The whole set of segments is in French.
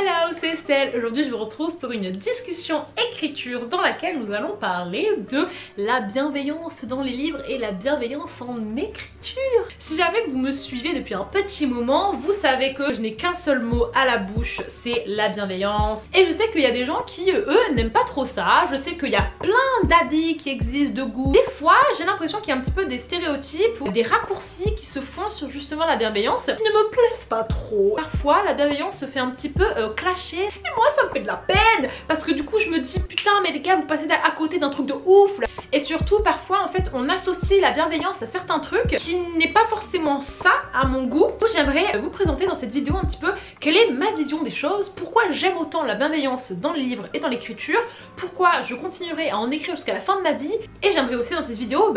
Hello, c'est Estelle. Aujourd'hui je vous retrouve pour une discussion écriture dans laquelle nous allons parler de la bienveillance dans les livres et la bienveillance en écriture. Si jamais vous me suivez depuis un petit moment, vous savez que je n'ai qu'un seul mot à la bouche, c'est la bienveillance. Et je sais qu'il y a des gens qui, eux, n'aiment pas trop ça. Je sais qu'il y a plein d'habits qui existent, de goûts. Des fois, j'ai l'impression qu'il y a un petit peu des stéréotypes ou des raccourcis qui se font sur justement la bienveillance qui ne me plaisent pas trop. Parfois, la bienveillance se fait un petit peu clasher et moi ça me fait de la peine parce que du coup je me dis putain mais les gars vous passez à côté d'un truc de ouf là. Et surtout parfois en fait on associe la bienveillance à certains trucs qui n'est pas forcément ça à mon goût. J'aimerais vous présenter dans cette vidéo un petit peu quelle est ma vision des choses, pourquoi j'aime autant la bienveillance dans le livre et dans l'écriture, pourquoi je continuerai à en écrire jusqu'à la fin de ma vie, et j'aimerais aussi dans cette vidéo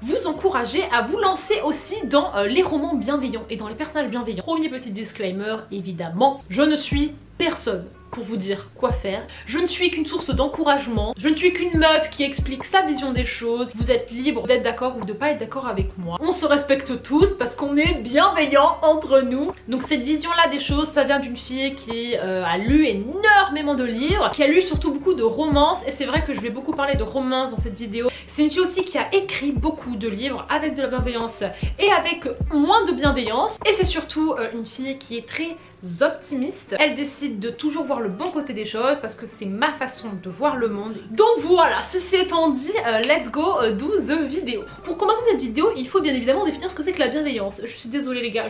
vous encourager à vous lancer aussi dans les romans bienveillants et dans les personnages bienveillants. Premier petit disclaimer évidemment, je ne suis personne pour vous dire quoi faire. Je ne suis qu'une source d'encouragement. Je ne suis qu'une meuf qui explique sa vision des choses. Vous êtes libre d'être d'accord ou de pas être d'accord avec moi. On se respecte tous parce qu'on est bienveillants entre nous. Donc cette vision-là des choses, ça vient d'une fille qui a lu énormément de livres, qui a lu surtout beaucoup de romances. Et c'est vrai que je vais beaucoup parler de romances dans cette vidéo. C'est une fille aussi qui a écrit beaucoup de livres avec de la bienveillance et avec moins de bienveillance. Et c'est surtout une fille qui est très optimiste. Elle décide de toujours voir le bon côté des choses parce que c'est ma façon de voir le monde. Donc voilà, ceci étant dit, let's go do the vidéo. Pour commencer cette vidéo, il faut bien évidemment définir ce que c'est que la bienveillance. Je suis désolée les gars,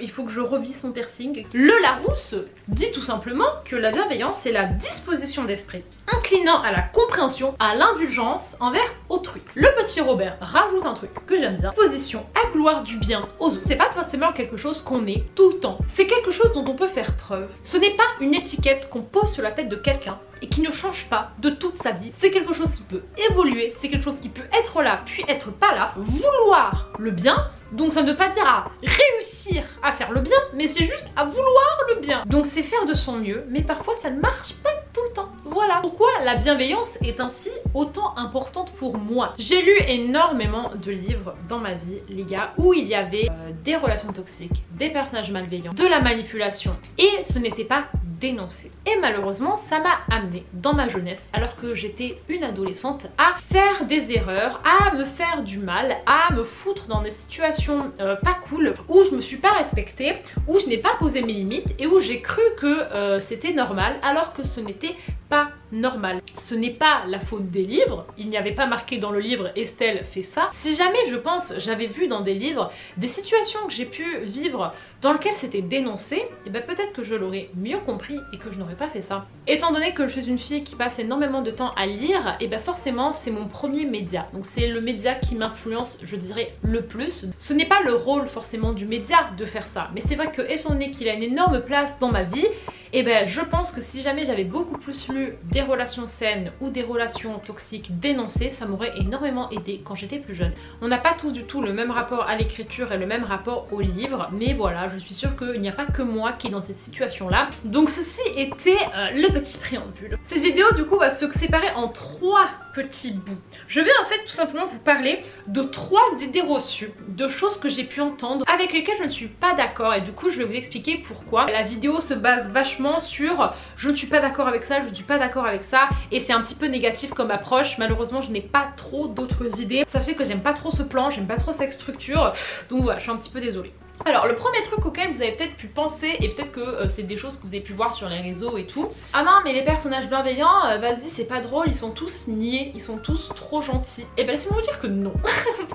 il faut que je revisse mon piercing. Le Larousse dit tout simplement que la bienveillance c'est la disposition d'esprit inclinant à la compréhension, à l'indulgence envers autrui. Le petit Robert rajoute un truc que j'aime bien: disposition à vouloir du bien aux autres. C'est pas forcément quelque chose qu'on est tout le temps, c'est quelque chose dont on peut faire preuve. Ce n'est pas une étiquette qu'on pose sur la tête de quelqu'un et qui ne change pas de toute sa vie. C'est quelque chose qui peut évoluer, c'est quelque chose qui peut être là puis être pas là. Vouloir le bien, donc ça ne veut pas dire à réussir à faire le bien, mais c'est juste à vouloir le bien. Donc c'est faire de son mieux, mais parfois ça ne marche pas tout le temps. Voilà pourquoi la bienveillance est ainsi autant importante pour moi. J'ai lu énormément de livres dans ma vie, les gars, où il y avait des relations toxiques, des personnages malveillants, de la manipulation, et ce n'était pas dénoncé. Et malheureusement ça m'a amené dans ma jeunesse, alors que j'étais une adolescente, à faire des erreurs, à me faire du mal, à me foutre dans des situations pas cool, où je me suis pas respectée, où je n'ai pas posé mes limites et où j'ai cru que c'était normal alors que ce n'était pas normal. Ce n'est pas la faute des livres, il n'y avait pas marqué dans le livre Estelle fait ça. Si jamais je pense j'avais vu dans des livres des situations que j'ai pu vivre dans lesquelles c'était dénoncé, et peut-être que je l'aurais mieux compris et que je n'aurais pas fait ça. Étant donné que je suis une fille qui passe énormément de temps à lire, et forcément c'est mon premier média, donc c'est le média qui m'influence je dirais le plus. Ce n'est pas le rôle forcément du média de faire ça, mais c'est vrai que étant donné qu'il a une énorme place dans ma vie, je pense que si jamais j'avais beaucoup plus lu des relations saines ou des relations toxiques dénoncées, ça m'aurait énormément aidé quand j'étais plus jeune. On n'a pas tous du tout le même rapport à l'écriture et le même rapport au livre, mais voilà, je suis sûre qu'il n'y a pas que moi qui est dans cette situation là. Donc ceci était le petit préambule. Cette vidéo du coup va se séparer en 3 petits bouts. Je vais en fait tout simplement vous parler de 3 idées reçues, de choses que j'ai pu entendre avec lesquelles je ne suis pas d'accord, et du coup je vais vous expliquer pourquoi. La vidéo se base vachement sur je ne suis pas d'accord avec ça, je ne suis pas d'accord avec ça, et c'est un petit peu négatif comme approche. Malheureusement je n'ai pas trop d'autres idées. Sachez que j'aime pas trop ce plan, j'aime pas trop cette structure, donc voilà, je suis un petit peu désolée. Alors le premier truc auquel vous avez peut-être pu penser, et peut-être que c'est des choses que vous avez pu voir sur les réseaux et tout: ah non mais les personnages bienveillants, vas-y c'est pas drôle, ils sont tous niais, ils sont tous trop gentils. Et laissez-moi vous dire que non.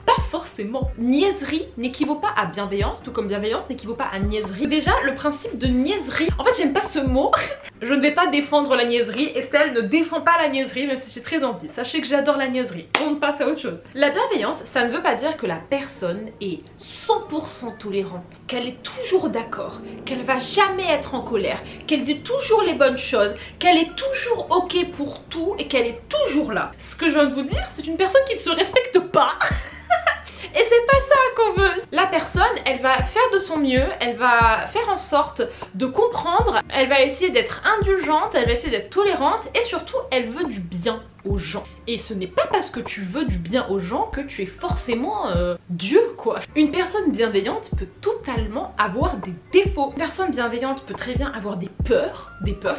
Pas forcément. Niaiserie n'équivaut pas à bienveillance, tout comme bienveillance n'équivaut pas à niaiserie. Déjà le principe de niaiserie, en fait j'aime pas ce mot. Je ne vais pas défendre la niaiserie, Estelle ne défend pas la niaiserie même si j'ai très envie. Sachez que j'adore la niaiserie, on passe à autre chose. La bienveillance, ça ne veut pas dire que la personne est 100% tolérante, qu'elle est toujours d'accord, qu'elle va jamais être en colère, qu'elle dit toujours les bonnes choses, qu'elle est toujours ok pour tout et qu'elle est toujours là. Ce que je viens de vous dire, c'est une personne qui ne se respecte pas. Et c'est pas ça qu'on veut. La personne, elle va faire de son mieux, elle va faire en sorte de comprendre, elle va essayer d'être indulgente, elle va essayer d'être tolérante, et surtout elle veut du bien aux gens. Et ce n'est pas parce que tu veux du bien aux gens que tu es forcément Dieu, quoi. Une personne bienveillante peut totalement avoir des défauts. Une personne bienveillante peut très bien avoir des peurs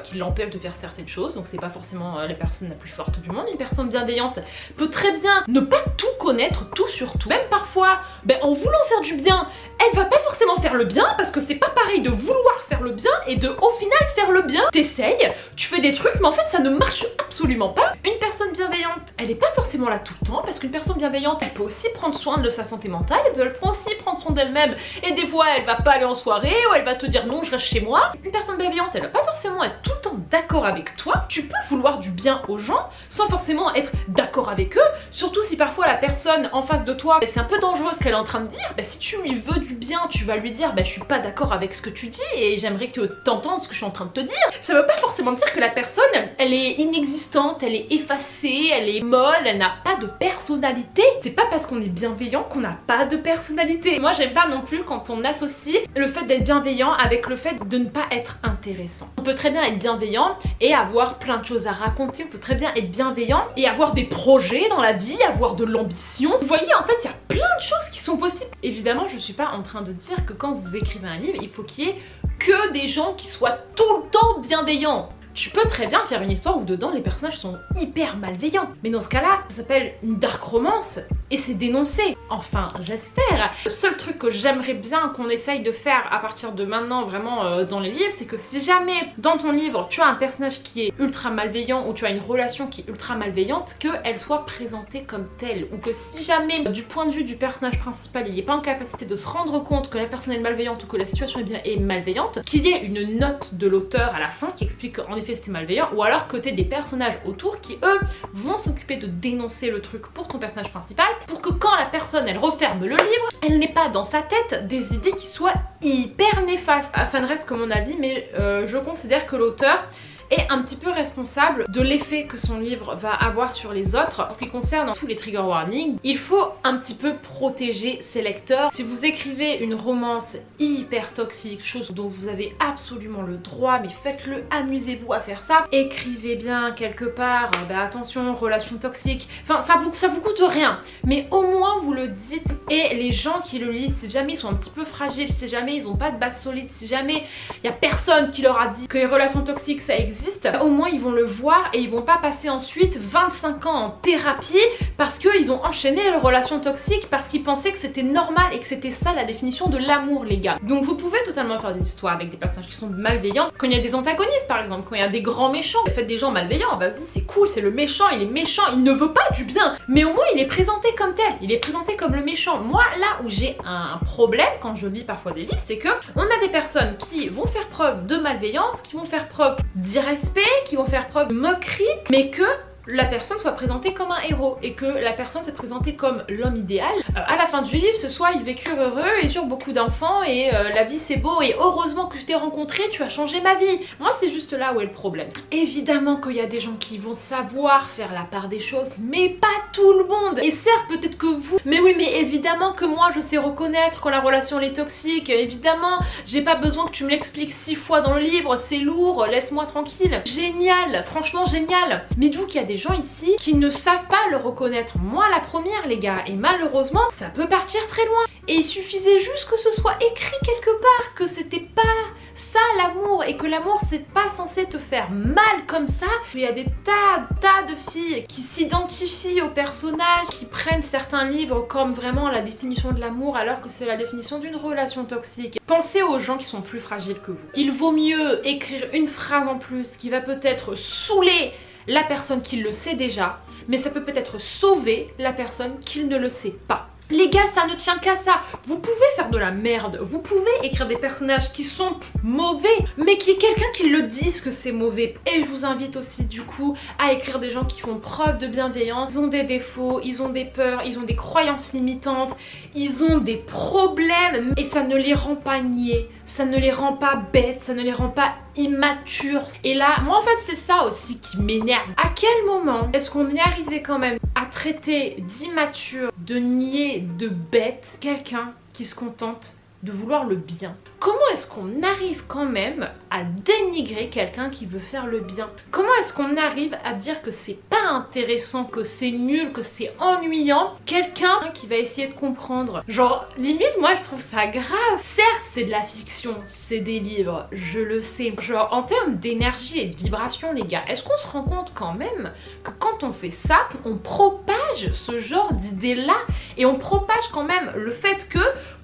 qui l'empêchent de faire certaines choses, donc c'est pas forcément la personne la plus forte du monde. Une personne bienveillante peut très bien ne pas tout connaître, tout sur tout. Même parfois, en voulant faire du bien, elle va pas forcément faire le bien, parce que c'est pas pareil de vouloir faire le bien et de au final faire le bien. T'essayes, tu fais des trucs, mais en fait ça ne marche absolument pas. Une personne bienveillante, elle est pas forcément là tout le temps, parce qu'une personne bienveillante, elle peut aussi prendre soin de sa santé mentale, elle peut aussi prendre soin d'elle-même, et des fois elle va pas aller en soirée, ou elle va te dire non, je reste chez moi. Une personne bienveillante, elle va pas forcément être tout le temps d'accord avec toi. Tu peux vouloir du bien aux gens sans forcément être d'accord avec eux, surtout si parfois la personne en face de toi, c'est un peu dangereux ce qu'elle est en train de dire. Si tu lui veux du bien, tu vas lui dire je suis pas d'accord avec ce que tu dis et j'aimerais que t'entendes ce que je suis en train de te dire. Ça veut pas forcément dire que la personne, elle est inexistante, elle est effacée, elle est molle, elle n'a pas de personnalité. C'est pas parce qu'on est bienveillant qu'on n'a pas de personnalité. Moi j'aime pas non plus quand on associe le fait d'être bienveillant avec le fait de ne pas être intéressant. On peut très bien être bienveillant et avoir plein de choses à raconter, on peut très bien être bienveillant et avoir des projets dans la vie, avoir de l'ambition. Vous voyez, en fait il y a plein de choses qui sont possibles. Évidemment je suis pas en train de dire que quand vous écrivez un livre, il faut qu'il y ait que des gens qui soient tout le temps bienveillants. Tu peux très bien faire une histoire où dedans les personnages sont hyper malveillants. Mais dans ce cas-là, ça s'appelle une dark romance et c'est dénoncé. Enfin, j'espère. Le seul truc que j'aimerais bien qu'on essaye de faire à partir de maintenant vraiment dans les livres, c'est que si jamais dans ton livre tu as un personnage qui est ultra malveillant ou tu as une relation qui est ultra malveillante, qu'elle soit présentée comme telle. Ou que si jamais du point de vue du personnage principal il n'est pas en capacité de se rendre compte que la personne est malveillante ou que la situation est malveillante, qu'il y ait une note de l'auteur à la fin qui explique qu'en effet c'était malveillant, ou alors que t'aies des personnages autour qui eux vont s'occuper de dénoncer le truc pour ton personnage principal, pour que quand la personne elle referme le livre, elle n'ait pas dans sa tête des idées qui soient hyper néfastes. Ça ne reste que mon avis, mais je considère que l'auteur est un petit peu responsable de l'effet que son livre va avoir sur les autres. En ce qui concerne tous les trigger warnings, il faut un petit peu protéger ses lecteurs. Si vous écrivez une romance hyper toxique, chose dont vous avez absolument le droit, mais faites-le, amusez-vous à faire ça. Écrivez bien quelque part, attention, relation toxique, enfin ça vous coûte rien, mais au moins vous le dites. Et les gens qui le lisent, si jamais ils sont un petit peu fragiles, si jamais ils n'ont pas de base solide, si jamais il n'y a personne qui leur a dit que les relations toxiques ça existe, au moins ils vont le voir et ils vont pas passer ensuite 25 ans en thérapie parce qu'ils ont enchaîné leur relation toxique parce qu'ils pensaient que c'était normal et que c'était ça la définition de l'amour, les gars. Donc vous pouvez totalement faire des histoires avec des personnages qui sont malveillants. Quand il y a des antagonistes par exemple, quand il y a des grands méchants, faites des gens malveillants, vas-y c'est cool, c'est le méchant, il est méchant, il ne veut pas du bien, mais au moins il est présenté comme tel, il est présenté comme le méchant. Moi là où j'ai un problème quand je lis parfois des livres, c'est que on a des personnes qui vont faire preuve de malveillance, qui vont faire preuve d'irrespect, qui vont faire preuve de moquerie, mais que la personne soit présentée comme un héros et que la personne soit présentée comme l'homme idéal. À la fin du livre, ce soit ils vécurent heureux et eurent beaucoup d'enfants et la vie c'est beau et heureusement que je t'ai rencontré, tu as changé ma vie. Moi c'est juste là où est le problème. Évidemment qu'il y a des gens qui vont savoir faire la part des choses, mais pas tout le monde. Et certes peut-être que vous, mais oui, mais évidemment que moi je sais reconnaître quand la relation est toxique. Évidemment j'ai pas besoin que tu me l'expliques 6 fois dans le livre, c'est lourd, laisse-moi tranquille. Génial, franchement génial. Mais d'où qu'il y a des gens ici qui ne savent pas le reconnaître. Moi la première les gars, et malheureusement ça peut partir très loin. Et il suffisait juste que ce soit écrit quelque part que c'était pas ça l'amour et que l'amour c'est pas censé te faire mal comme ça. Il y a des tas de filles qui s'identifient aux personnages, qui prennent certains livres comme vraiment la définition de l'amour alors que c'est la définition d'une relation toxique. Pensez aux gens qui sont plus fragiles que vous. Il vaut mieux écrire une phrase en plus qui va peut-être saouler la personne qui le sait déjà, mais ça peut peut-être sauver la personne qui ne le sait pas. Les gars, ça ne tient qu'à ça. Vous pouvez faire de la merde, vous pouvez écrire des personnages qui sont mauvais, mais qu'il y ait quelqu'un qui le dise que c'est mauvais. Et je vous invite aussi du coup à écrire des gens qui font preuve de bienveillance. Ils ont des défauts, ils ont des peurs, ils ont des croyances limitantes, ils ont des problèmes, et ça ne les rend pas niais, ça ne les rend pas bêtes, ça ne les rend pas immatures. Et là, moi en fait c'est ça aussi qui m'énerve. À quel moment est-ce qu'on y arrivait quand même à traiter d'immature, de niais, de bête quelqu'un qui se contente de vouloir le bien. Comment est-ce qu'on arrive quand même à dénigrer quelqu'un qui veut faire le bien? Comment est-ce qu'on arrive à dire que c'est pas intéressant, que c'est nul, que c'est ennuyant, quelqu'un qui va essayer de comprendre? Genre, limite, moi je trouve ça grave. Certes, c'est de la fiction, c'est des livres, je le sais. Genre, en termes d'énergie et de vibration, les gars, est-ce qu'on se rend compte quand même que quand on fait ça, on propage ce genre d'idées-là et on propage quand même le fait que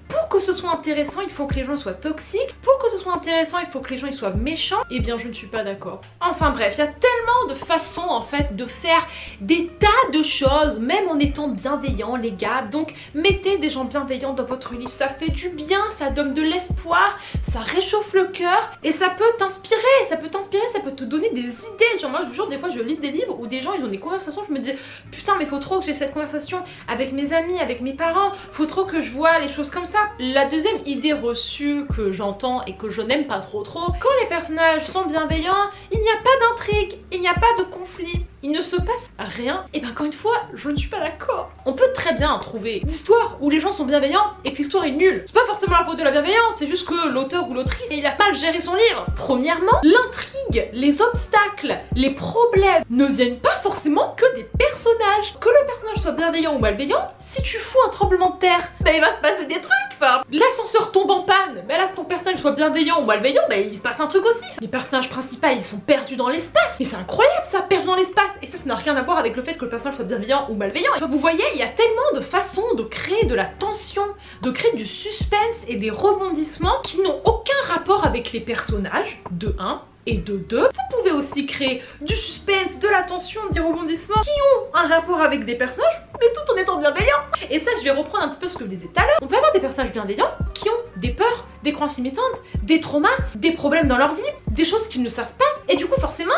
pour que ce soit intéressant, il faut que les gens soient toxiques. Pour que ce soit intéressant, il faut que les gens soient méchants. Eh bien, je ne suis pas d'accord. Enfin bref, il y a tellement de façons en fait de faire des tas de choses, même en étant bienveillant, les gars. Donc, mettez des gens bienveillants dans votre livre. Ça fait du bien, ça donne de l'espoir, ça réchauffe le cœur et ça peut t'inspirer. Ça peut t'inspirer, ça peut te donner des idées. Genre moi, je vous jure, des fois, je lis des livres où des gens, ils ont des conversations. Je me dis, putain, mais faut trop que j'ai cette conversation avec mes amis, avec mes parents. Faut trop que je vois les choses comme ça. La deuxième idée reçue que j'entends et que je n'aime pas trop, quand les personnages sont bienveillants, il n'y a pas d'intrigue, il n'y a pas de conflit, il ne se passe rien. Et bien encore une fois, je ne suis pas d'accord. On peut très bien trouver d'histoires où les gens sont bienveillants et que l'histoire est nulle. C'est pas forcément la faute de la bienveillance, c'est juste que l'auteur ou l'autrice, il n'a pas géré son livre. Premièrement, l'intrigue, les obstacles, les problèmes ne viennent pas forcément que des personnages. Que le personnage soit bienveillant ou malveillant, si tu fous un tremblement de terre, il va se passer des trucs. Enfin, l'ascenseur tombe en panne, mais là que ton personnage soit bienveillant ou malveillant, il se passe un truc aussi. Les personnages principaux, ils sont perdus dans l'espace. Et c'est incroyable ça, perdu dans l'espace. Et ça n'a rien à voir avec le fait que le personnage soit bienveillant ou malveillant. Enfin, vous voyez, il y a tellement de façons de créer de la tension, de créer du suspense et des rebondissements qui n'ont aucun rapport avec les personnages, de 1. Et de 2, vous pouvez aussi créer du suspense, de la tension, des rebondissements qui ont un rapport avec des personnages, mais tout en étant bienveillants. Et ça, je vais reprendre un petit peu ce que je disais tout à l'heure. On peut avoir des personnages bienveillants qui ont des peurs, des croyances limitantes, des traumas, des problèmes dans leur vie, des choses qu'ils ne savent pas. Et du coup, forcément,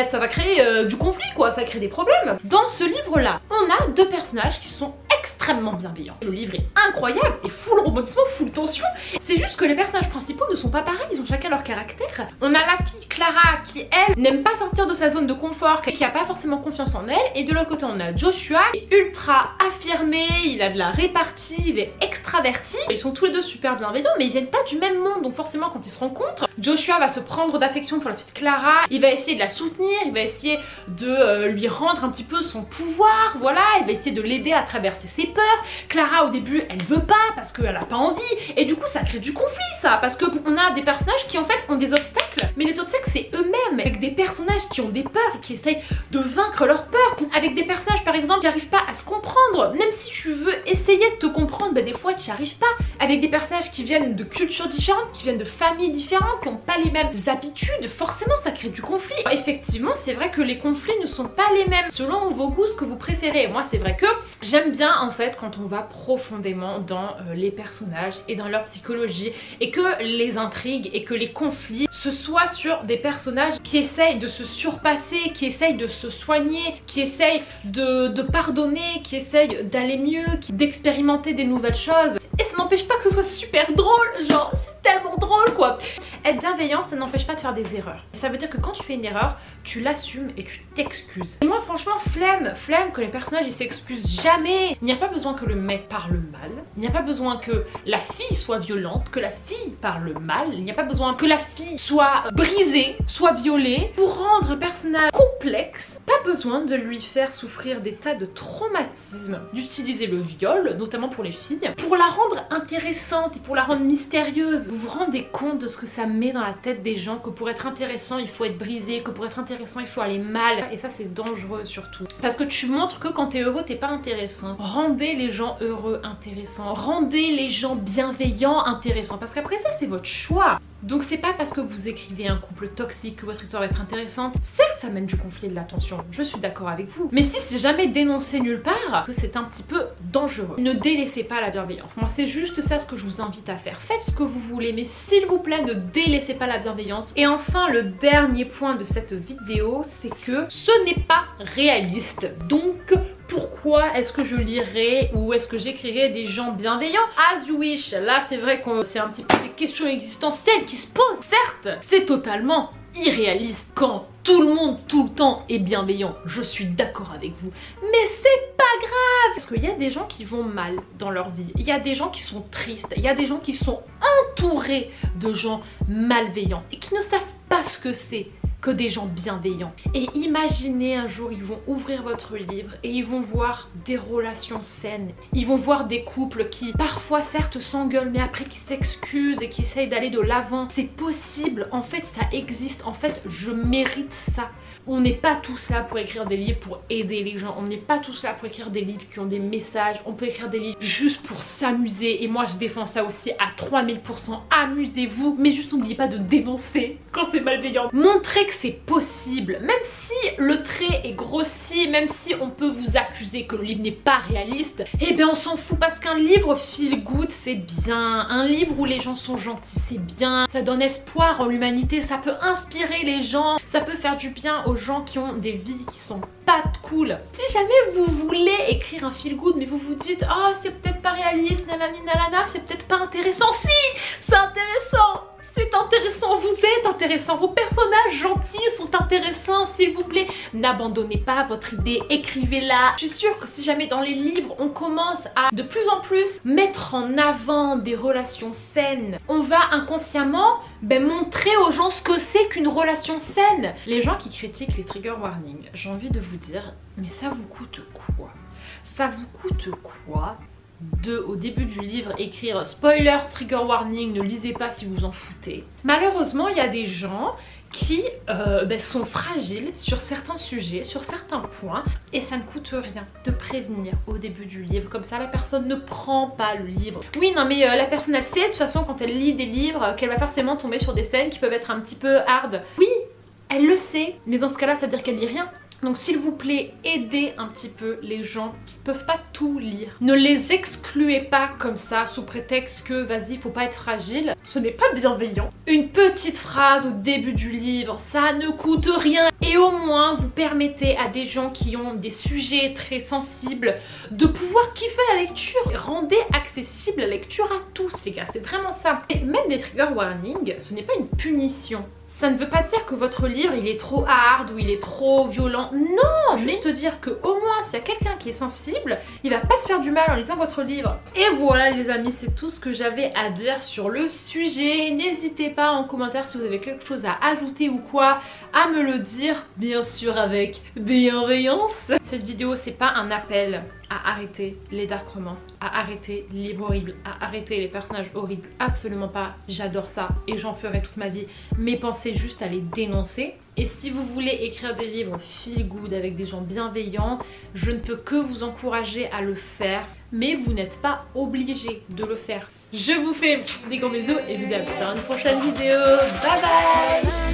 ça va créer du conflit, quoi. Ça crée des problèmes. Dans ce livre-là, on a deux personnages qui sont extrêmement bienveillants. Le livre est incroyable et full rebondissement, full tension. C'est juste que les personnages principaux ne sont pas pareils, ils ont chacun leur caractère. On a la fille Clara qui, elle, n'aime pas sortir de sa zone de confort, qui a pas forcément confiance en elle. Et de l'autre côté, on a Joshua, qui est ultra affirmé, il a de la répartie, il est extraverti. Ils sont tous les deux super bienveillants, mais ils viennent pas du même monde. Donc forcément, quand ils se rencontrent, Joshua va se prendre d'affection pour la petite Clara, il va essayer de la soutenir, il va essayer de lui rendre un petit peu son pouvoir, voilà, il va essayer de l'aider à traverser ses peurs. Clara, au début, elle veut pas parce qu'elle a pas envie, et du coup ça crée du conflit, ça, parce qu'on a des personnages qui en fait ont des obstacles, mais les obstacles c'est eux-mêmes, avec des personnages qui ont des peurs, qui essayent de vaincre leurs peurs, avec des personnages par exemple qui n'arrivent pas à se comprendre, même si tu veux essayer de te comprendre, des fois tu n'y arrives pas, avec des personnages qui viennent de cultures différentes, qui viennent de familles différentes, qui n'ont pas les mêmes habitudes, forcément ça crée du conflit. Effectivement, c'est vrai que les conflits ne sont pas les mêmes selon vos goûts, ce que vous préférez. Moi c'est vrai que j'aime bien en fait quand on va profondément dans les personnages et dans leur psychologie, et que les intrigues et que les conflits ce soit sur des personnages qui essayent de se surpasser, qui essayent de se soigner, qui essayent de pardonner, qui essayent d'aller mieux, d'expérimenter des nouvelles choses. Et ça n'empêche pas que ce soit super drôle, genre c'est tellement drôle quoi. Être bienveillant, ça n'empêche pas de faire des erreurs. Ça veut dire que quand tu fais une erreur, tu l'assumes et tu t'excuses. Et moi franchement, flemme que les personnages ils s'excusent jamais. Il n'y a pas besoin que le mec parle mal, il n'y a pas besoin que la fille soit violente, que la fille parle mal, il n'y a pas besoin que la fille soit brisée, soit violée. Pour rendre un personnage complexe, pas besoin de lui faire souffrir des tas de traumatismes, d'utiliser le viol, notamment pour les filles, pour la rendre intéressante et pour la rendre mystérieuse. Vous vous rendez compte de ce que ça met dans la tête des gens, que pour être intéressant il faut être brisé, que pour être intéressant il faut aller mal, et ça c'est dangereux surtout, parce que tu montres que quand t'es heureux t'es pas intéressant. Rendez les gens heureux intéressants, rendez les gens bienveillants intéressants, parce qu'après ça c'est votre choix. Donc c'est pas parce que vous écrivez un couple toxique que votre histoire va être intéressante. Certes ça mène du conflit et de la tension, je suis d'accord avec vous, mais si c'est jamais dénoncé nulle part, que c'est un petit peu dangereux. Ne délaissez pas la bienveillance. Moi c'est juste ça ce que je vous invite à faire. Faites ce que vous voulez, mais s'il vous plaît ne délaissez pas la bienveillance. Et enfin le dernier point de cette vidéo, c'est que ce n'est pas réaliste. Donc pourquoi est-ce que je lirais ou est-ce que j'écrirais des gens bienveillants? As you wish. Là c'est vrai que c'est un petit peu des questions existentielles qui se posent. Certes, c'est totalement irréaliste quand tout le monde tout le temps est bienveillant, je suis d'accord avec vous, mais c'est pas grave, parce qu'il y a des gens qui vont mal dans leur vie, il y a des gens qui sont tristes, il y a des gens qui sont entourés de gens malveillants et qui ne savent pas ce que c'est que des gens bienveillants. Et imaginez un jour, ils vont ouvrir votre livre et ils vont voir des relations saines. Ils vont voir des couples qui parfois certes s'engueulent mais après qui s'excusent et qui essayent d'aller de l'avant. C'est possible, en fait ça existe, en fait je mérite ça. On n'est pas tous là pour écrire des livres pour aider les gens, on n'est pas tous là pour écrire des livres qui ont des messages, on peut écrire des livres juste pour s'amuser et moi je défends ça aussi à 3000%, amusez-vous, mais juste n'oubliez pas de dénoncer quand c'est malveillant. Montrez que c'est possible, même si le trait est grossi, même si on peut vous accuser que le livre n'est pas réaliste, eh bien on s'en fout parce qu'un livre feel good c'est bien, un livre où les gens sont gentils c'est bien, ça donne espoir en l'humanité, ça peut inspirer les gens, ça peut faire du bien aux gens qui ont des vies qui sont pas cool. Si jamais vous voulez écrire un feel good mais vous vous dites oh c'est peut-être pas réaliste, nanani nanana, c'est peut-être pas intéressant, si c'est intéressant. C'est intéressant, vous êtes intéressant, vos personnages gentils sont intéressants, s'il vous plaît. N'abandonnez pas votre idée, écrivez-la. Je suis sûre que si jamais dans les livres on commence à de plus en plus mettre en avant des relations saines, on va inconsciemment montrer aux gens ce que c'est qu'une relation saine. Les gens qui critiquent les trigger warnings, j'ai envie de vous dire, mais ça vous coûte quoi? Ça vous coûte quoi au début du livre écrire spoiler, trigger warning, ne lisez pas si vous en foutez? Malheureusement il y a des gens qui sont fragiles sur certains sujets, sur certains points, et ça ne coûte rien de prévenir au début du livre, comme ça la personne ne prend pas le livre. Oui non mais la personne elle sait de toute façon quand elle lit des livres qu'elle va forcément tomber sur des scènes qui peuvent être un petit peu hard. Oui, elle le sait, mais dans ce cas là ça veut dire qu'elle lit rien. Donc s'il vous plaît, aidez un petit peu les gens qui peuvent pas tout lire. Ne les excluez pas comme ça sous prétexte que vas-y faut pas être fragile. Ce n'est pas bienveillant. Une petite phrase au début du livre, ça ne coûte rien. Et au moins vous permettez à des gens qui ont des sujets très sensibles de pouvoir kiffer la lecture. Rendez accessible la lecture à tous les gars, c'est vraiment ça. Et même des trigger warnings, ce n'est pas une punition. Ça ne veut pas dire que votre livre il est trop hard ou il est trop violent, non, juste dire que au moins s'il y a quelqu'un qui est sensible, il va pas se faire du mal en lisant votre livre. Et voilà les amis, c'est tout ce que j'avais à dire sur le sujet. N'hésitez pas en commentaire si vous avez quelque chose à ajouter ou quoi, à me le dire, bien sûr avec bienveillance. Cette vidéo c'est pas un appel à arrêter les dark romances, à arrêter les livres horribles, à arrêter les personnages horribles, absolument pas, j'adore ça et j'en ferai toute ma vie, mais pensez juste à les dénoncer. Et si vous voulez écrire des livres feel good avec des gens bienveillants, je ne peux que vous encourager à le faire, mais vous n'êtes pas obligé de le faire. Je vous fais des gros bisous et je vous dis à plus tard dans une prochaine vidéo, bye bye.